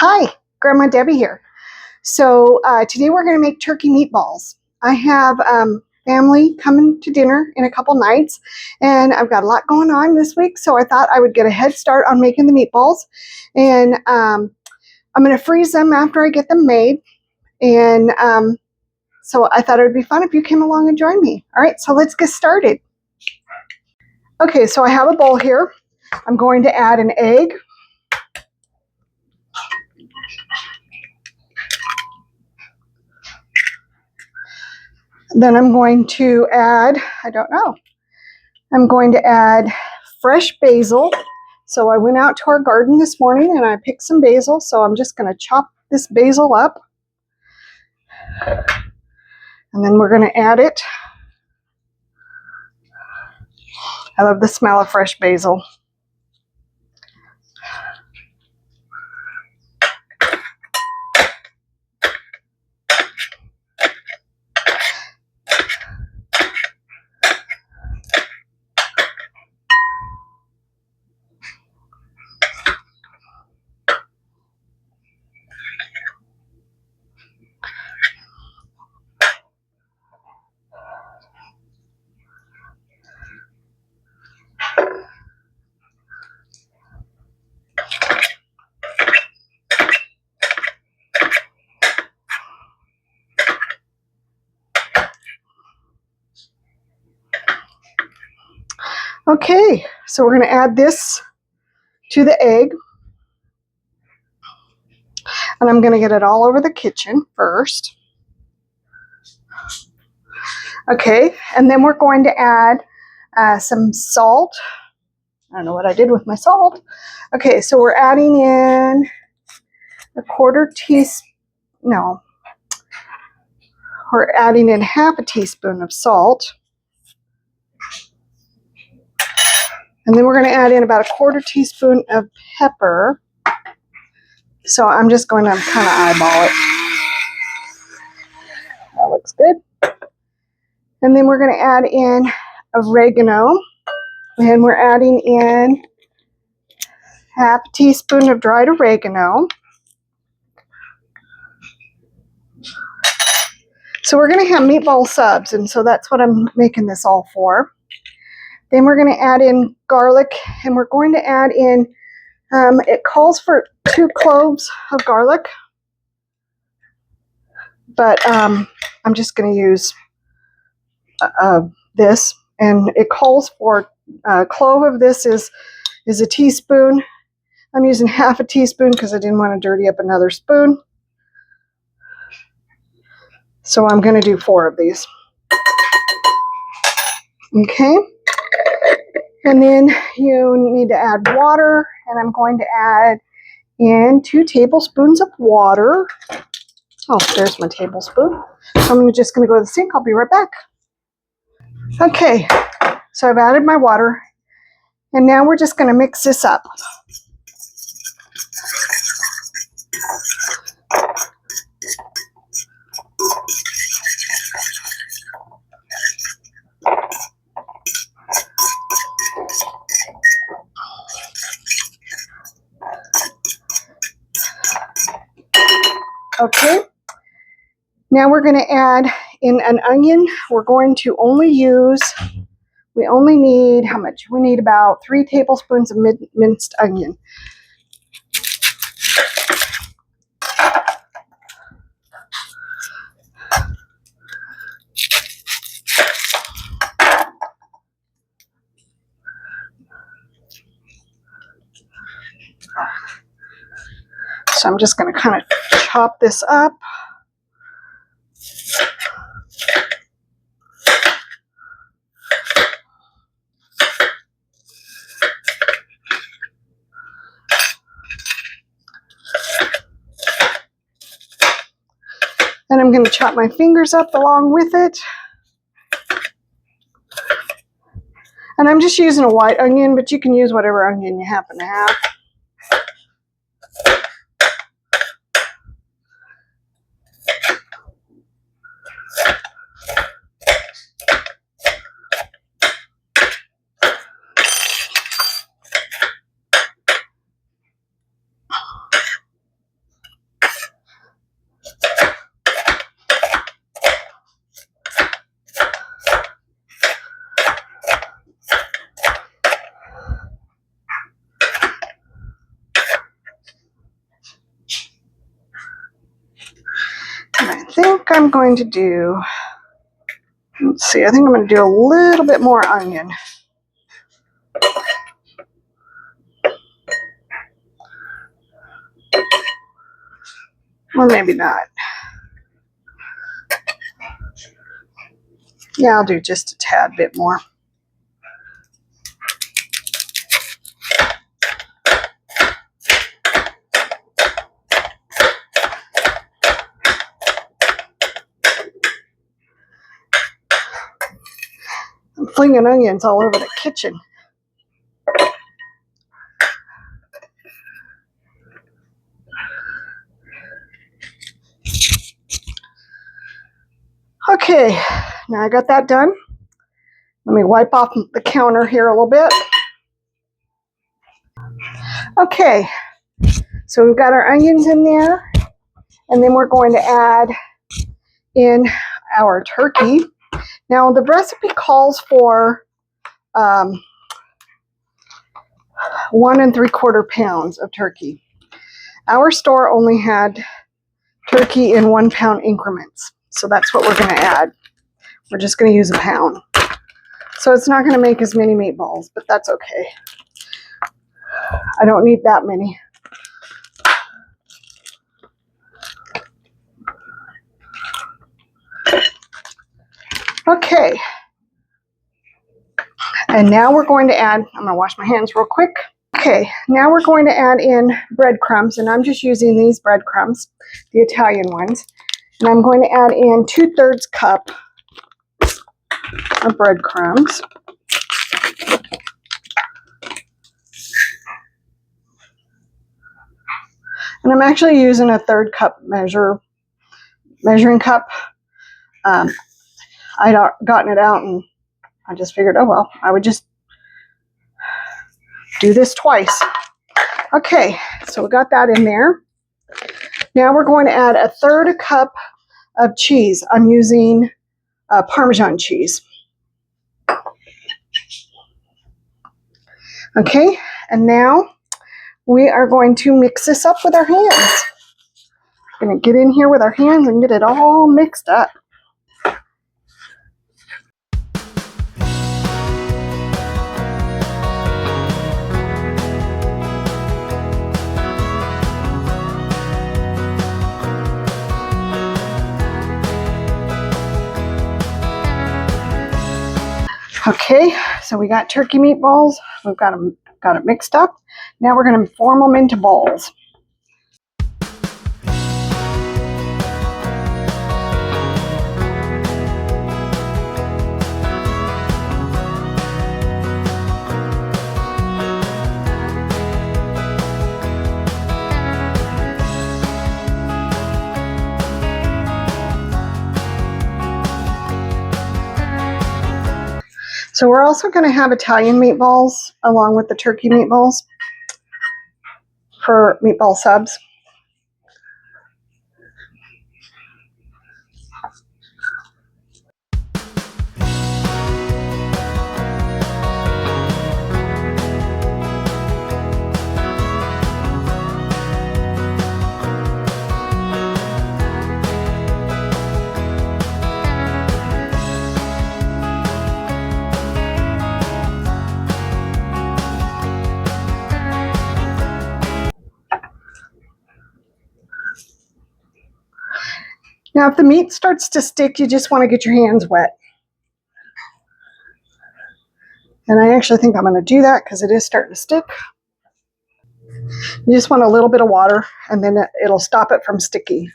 Hi, Grandma Debbie here. So today we're going to make turkey meatballs. I have family coming to dinner in a couple nights, and I've got a lot going on this week, so I thought I would get a head start on making the meatballs. And I'm going to freeze them after I get them made. And so I thought it would be fun if you came along and joined me. All right, so let's get started. Okay, so I have a bowl here. I'm going to add an egg. Then I'm going to add, I'm going to add fresh basil. So I went out to our garden this morning and I picked some basil. So I'm just going to chop this basil up. And then we're going to add it. I love the smell of fresh basil. Okay, so we're going to add this to the egg. And I'm going to get it all over the kitchen first. Okay, and then we're going to add some salt. I don't know what I did with my salt. Okay, so we're adding in we're adding in half a teaspoon of salt. And then we're going to add in about a quarter teaspoon of pepper. So I'm just going to kind of eyeball it. That looks good. And then we're going to add in oregano. And we're adding in half a teaspoon of dried oregano. So we're going to have meatball subs, and so that's what I'm making this all for. Then we're going to add in garlic, and we're going to add in, it calls for 2 cloves of garlic, but I'm just going to use this, and it calls for a clove of this is a teaspoon. I'm using half a teaspoon because I didn't want to dirty up another spoon. So I'm going to do 4 of these. Okay. And then you need to add water, and I'm going to add in 2 tablespoons of water. Oh, there's my tablespoon. I'm just going to go to the sink. I'll be right back. Okay, so I've added my water, and now we're just going to mix this up. Okay, now we're going to add in an onion. We're going to only use, we only need, how much? We need about 3 tablespoons of minced onion. So I'm just going to kind of chop this up. And I'm going to chop my fingers up along with it. And I'm just using a white onion, but you can use whatever onion you happen to have. I think I'm going to do, let's see, I think I'm going to do a little bit more onion. Or maybe not. Yeah, I'll do just a tad bit more. I'm flinging onions all over the kitchen. Okay, now I got that done. Let me wipe off the counter here a little bit. Okay, so we've got our onions in there, and then we're going to add in our turkey. Now the recipe calls for 1 3/4 pounds of turkey. Our store only had turkey in 1 pound increments, so that's what we're going to add. We're just going to use a pound. So it's not going to make as many meatballs, but that's okay. I don't need that many. Okay. And now we're going to add, I'm going to wash my hands real quick. Okay, now we're going to add in breadcrumbs, and I'm just using these breadcrumbs, the Italian ones. And I'm going to add in 2/3 cup of breadcrumbs. And I'm actually using a 1/3 cup measuring cup. I'd gotten it out and I just figured, oh well, I would just do this twice. Okay, so we got that in there. Now we're going to add 1/3 cup of cheese. I'm using Parmesan cheese. Okay, and now we are going to mix this up with our hands. We're going to get in here with our hands and get it all mixed up. Okay, so we got turkey meatballs. We've got it mixed up. Now we're going to form them into balls. So we're also going to have Italian meatballs along with the turkey meatballs for meatball subs. Now, if the meat starts to stick, you just want to get your hands wet. And I actually think I'm going to do that because it is starting to stick. You just want a little bit of water, and then it'll stop it from sticking.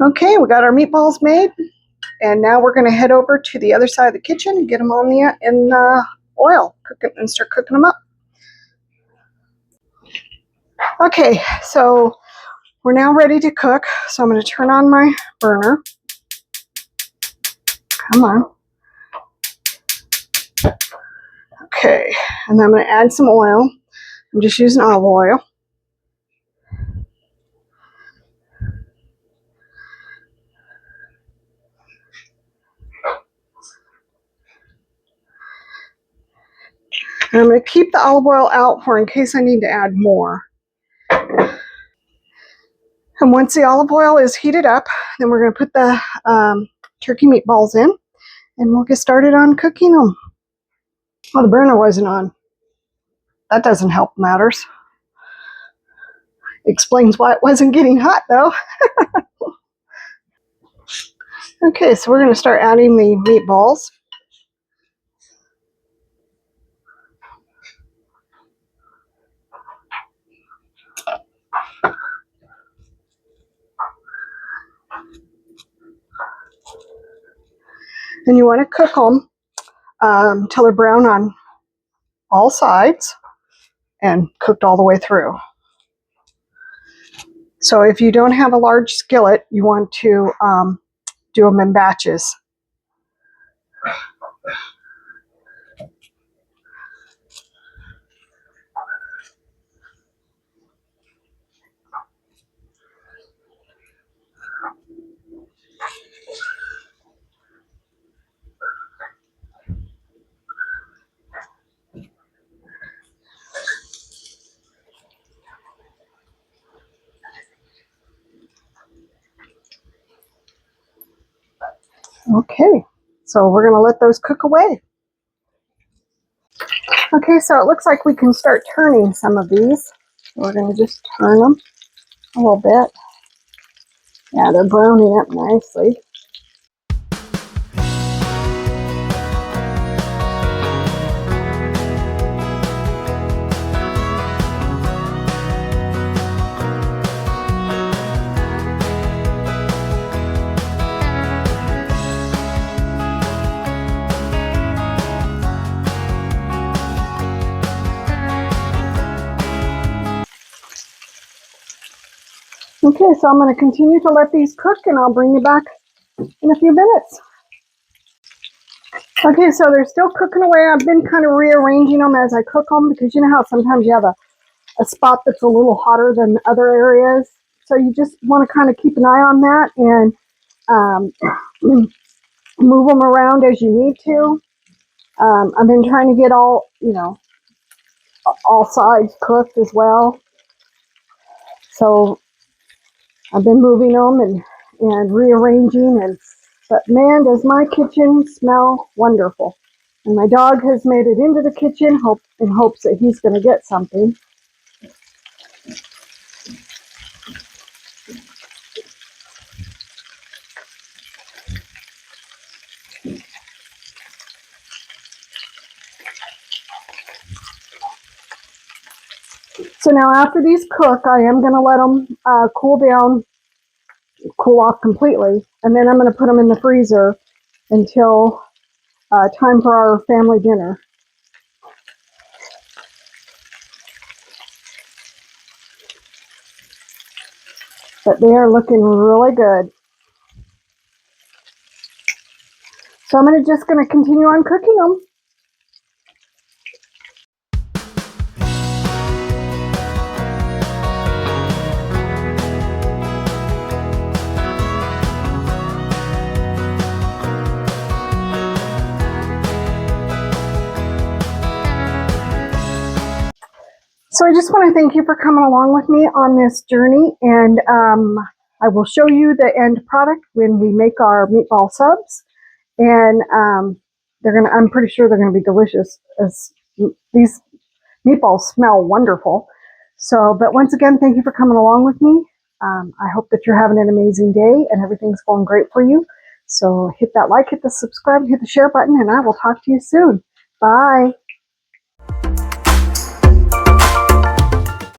Okay, we got our meatballs made, and now we're going to head over to the other side of the kitchen and get them on the oil and start cooking them up. Okay, so we're now ready to cook. So I'm going to turn on my burner. Come on. Okay, and then I'm going to add some oil. I'm just using olive oil. And I'm going to keep the olive oil out for in case I need to add more. And once the olive oil is heated up, then we're going to put the turkey meatballs in, and we'll get started on cooking them. Oh, the burner wasn't on. That doesn't help matters. Explains why it wasn't getting hot, though. Okay, so we're going to start adding the meatballs. And you want to cook them until they're brown on all sides and cooked all the way through. So if you don't have a large skillet, you want to do them in batches. Okay, so we're going to let those cook away. Okay, so it looks like we can start turning some of these. We're going to just turn them a little bit. Yeah, they're browning up nicely. Okay, so I'm going to continue to let these cook, and I'll bring you back in a few minutes. Okay, so they're still cooking away. I've been kind of rearranging them as I cook them because you know how sometimes you have a spot that's a little hotter than other areas. So you just want to kind of keep an eye on that and move them around as you need to. I've been trying to get all sides cooked as well. So I've been moving them and rearranging, but man, does my kitchen smell wonderful. And my dog has made it into the kitchen in hopes that he's going to get something. So now after these cook, I am going to let them cool off completely, and then I'm going to put them in the freezer until time for our family dinner. But they are looking really good. So I'm just going to continue on cooking them. So I just want to thank you for coming along with me on this journey, and I will show you the end product when we make our meatball subs, and I'm pretty sure they're going to be delicious, as these meatballs smell wonderful. So, but once again, thank you for coming along with me. I hope that you're having an amazing day and everything's going great for you. So hit that like, hit the subscribe, hit the share button, and I will talk to you soon. Bye.